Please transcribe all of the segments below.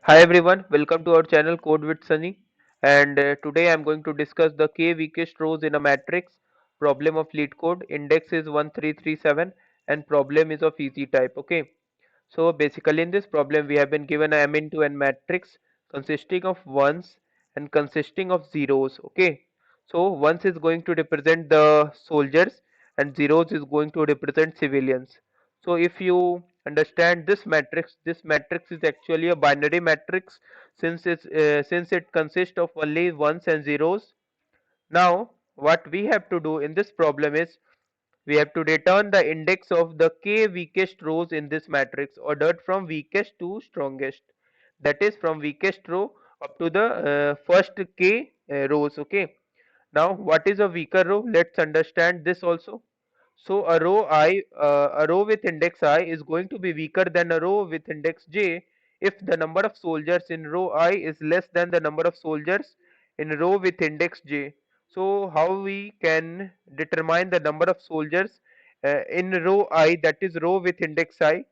Hi everyone, welcome to our channel Code with Sunny. And today I'm going to discuss the k weakest rows in a matrix, problem of lead code, index is 1337 and problem is of easy type. Okay, so basically in this problem we have been given a m into n matrix consisting of ones and consisting of zeros. Okay, so ones is going to represent the soldiers and zeros is going to represent civilians. So if you understand this matrix is actually a binary matrix since it consists of only ones and zeros. Now what we have to do in this problem is we have to return the index of the k weakest rows in this matrix ordered from weakest to strongest. That is from weakest row up to the first k rows. Okay. Now what is a weaker row? Let's understand this also. So a row with index I is going to be weaker than a row with index j if the number of soldiers in row I is less than the number of soldiers in row with index j. So how we can determine the number of soldiers in row I, that is row with index I?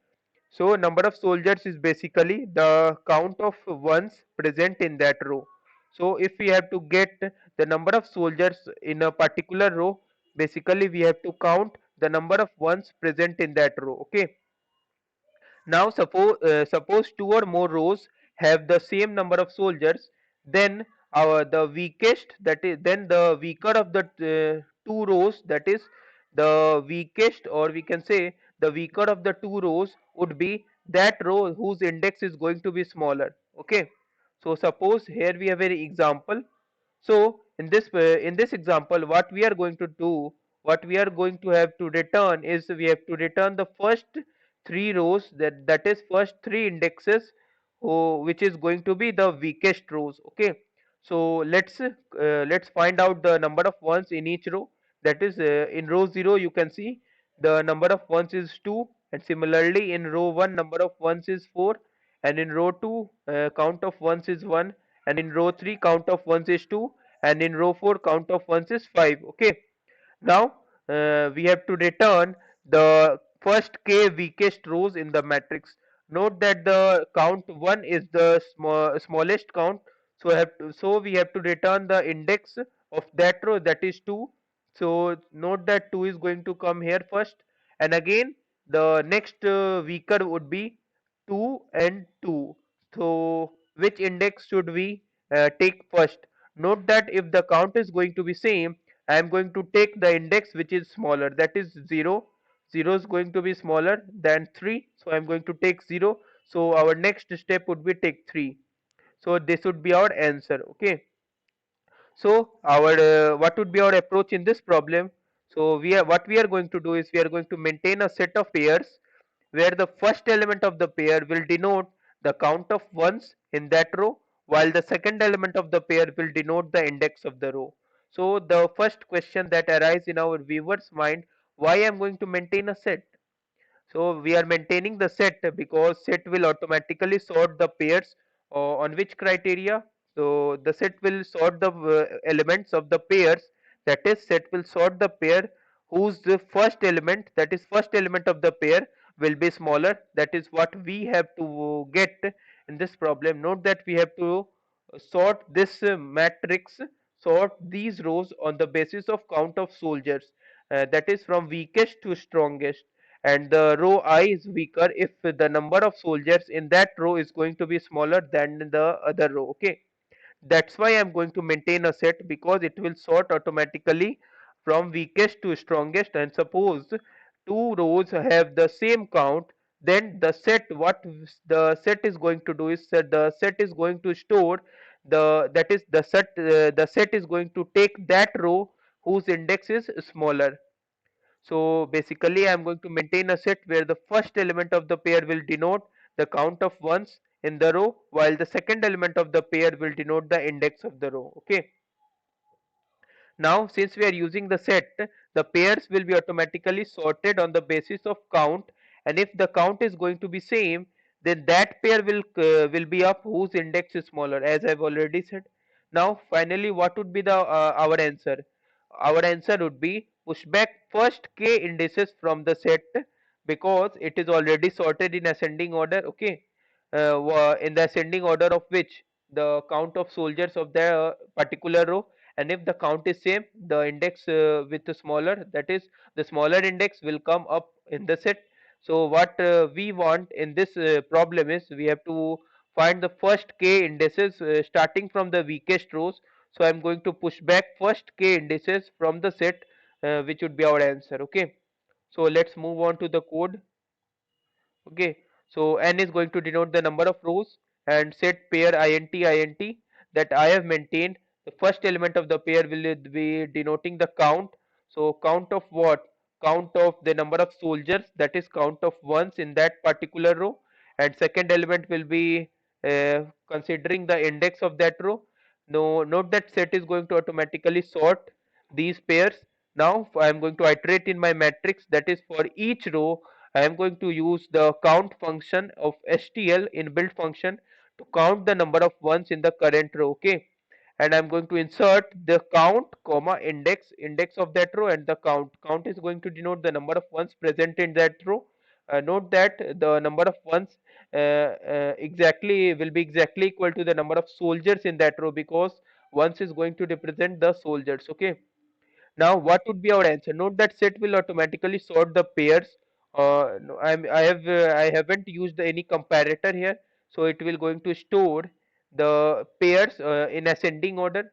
So number of soldiers is basically the count of ones present in that row. So if we have to get the number of soldiers in a particular row, basically we have to count the number of ones present in that row. Okay. Now suppose two or more rows have the same number of soldiers, then the weakest, that is then the weaker of the two rows, that is the weakest, or we can say the weaker of the two rows would be that row whose index is going to be smaller. Okay, so suppose here we have an example. So in this example, what we are going to do, what we are going to have to return is we have to return the first three rows, that is first three indexes, which is going to be the weakest rows. Okay, so let's find out the number of ones in each row. That is in row 0 you can see the number of ones is 2, and similarly in row 1 number of ones is 4, and in row 2 count of ones is 1, and in row 3 count of ones is 2, and in row 4 count of ones is 5. Okay, now we have to return the first k weakest rows in the matrix. Note that the count 1 is the smallest count, so we have to return the index of that row, that is 2. So note that 2 is going to come here first, and again the next weaker would be 2 and 2. So which index should we take first? Note that if the count is going to be same, I am going to take the index which is smaller, that is 0. 0 is going to be smaller than 3, so I am going to take 0. So our next step would be take 3. So this would be our answer. Okay, so our what would be our approach in this problem? So what we are going to do is we are going to maintain a set of pairs where the first element of the pair will denote the count of ones in that row, while the second element of the pair will denote the index of the row. So the first question that arises in our viewer's mind: why I am going to maintain a set? So we are maintaining the set because set will automatically sort the pairs on which criteria? So the set will sort the elements of the pairs, that is set will sort the pair whose first element, that is first element of the pair, will be smaller. That is what we have to get in this problem. Note that we have to sort this matrix, sort these rows on the basis of count of soldiers, that is from weakest to strongest, and the row I is weaker if the number of soldiers in that row is going to be smaller than the other row. Okay, that's why I'm going to maintain a set, because it will sort automatically from weakest to strongest. And suppose two rows have the same count, then the set, what the set is going to do is that the set is going to store the set is going to take that row whose index is smaller. So basically I'm going to maintain a set where the first element of the pair will denote the count of ones in the row, while the second element of the pair will denote the index of the row. Okay. Now since we are using the set, the pairs will be automatically sorted on the basis of count, and if the count is going to be same, then that pair will be up whose index is smaller, as I've already said. Now finally what would be the our answer? Our answer would be push back first k indices from the set, because it is already sorted in ascending order. Okay, in the ascending order of which the count of soldiers of the particular row, and if the count is same, the index with the smaller, that is the smaller index will come up in the set. So what we want in this problem is we have to find the first k indices starting from the weakest rows. So I'm going to push back first k indices from the set, which would be our answer. Okay, so let's move on to the code. Okay, so n is going to denote the number of rows, and set pair int that I have maintained. The first element of the pair will be denoting the count. So count of what? Count of the number of soldiers, that is count of ones in that particular row. And second element will be considering the index of that row. Now note that set is going to automatically sort these pairs. Now I am going to iterate in my matrix, that is for each row I am going to use the count function of STL inbuilt function to count the number of ones in the current row. Okay, and I'm going to insert the count comma index of that row, and the count is going to denote the number of ones present in that row. Note that the number of ones exactly will be exactly equal to the number of soldiers in that row, because ones is going to represent the soldiers. Okay, now, what would be our answer? Note that set will automatically sort the pairs. No, I haven't used any comparator here, so it will going to store the pairs in ascending order.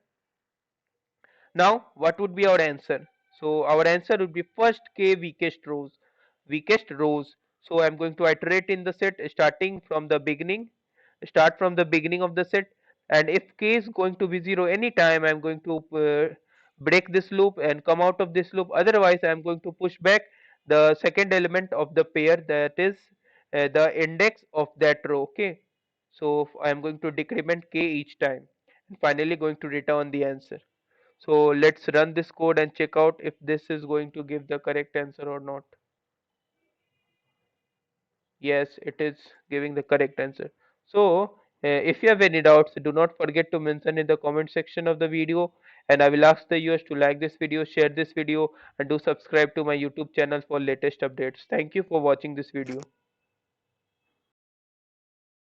Now, what would be our answer? So our answer would be first k weakest rows. So I'm going to iterate in the set starting from the beginning, start from the beginning of the set, and if k is going to be 0 anytime, I'm going to break this loop and come out of this loop. Otherwise, I'm going to push back the second element of the pair, that is the index of that row. Okay, so I'm going to decrement k each time, and finally going to return the answer. So let's run this code and check out if this is going to give the correct answer or not. Yes, it is giving the correct answer. So if you have any doubts, do not forget to mention in the comment section of the video, and I will ask the viewers to like this video, share this video, and do subscribe to my YouTube channel for latest updates. Thank you for watching this video.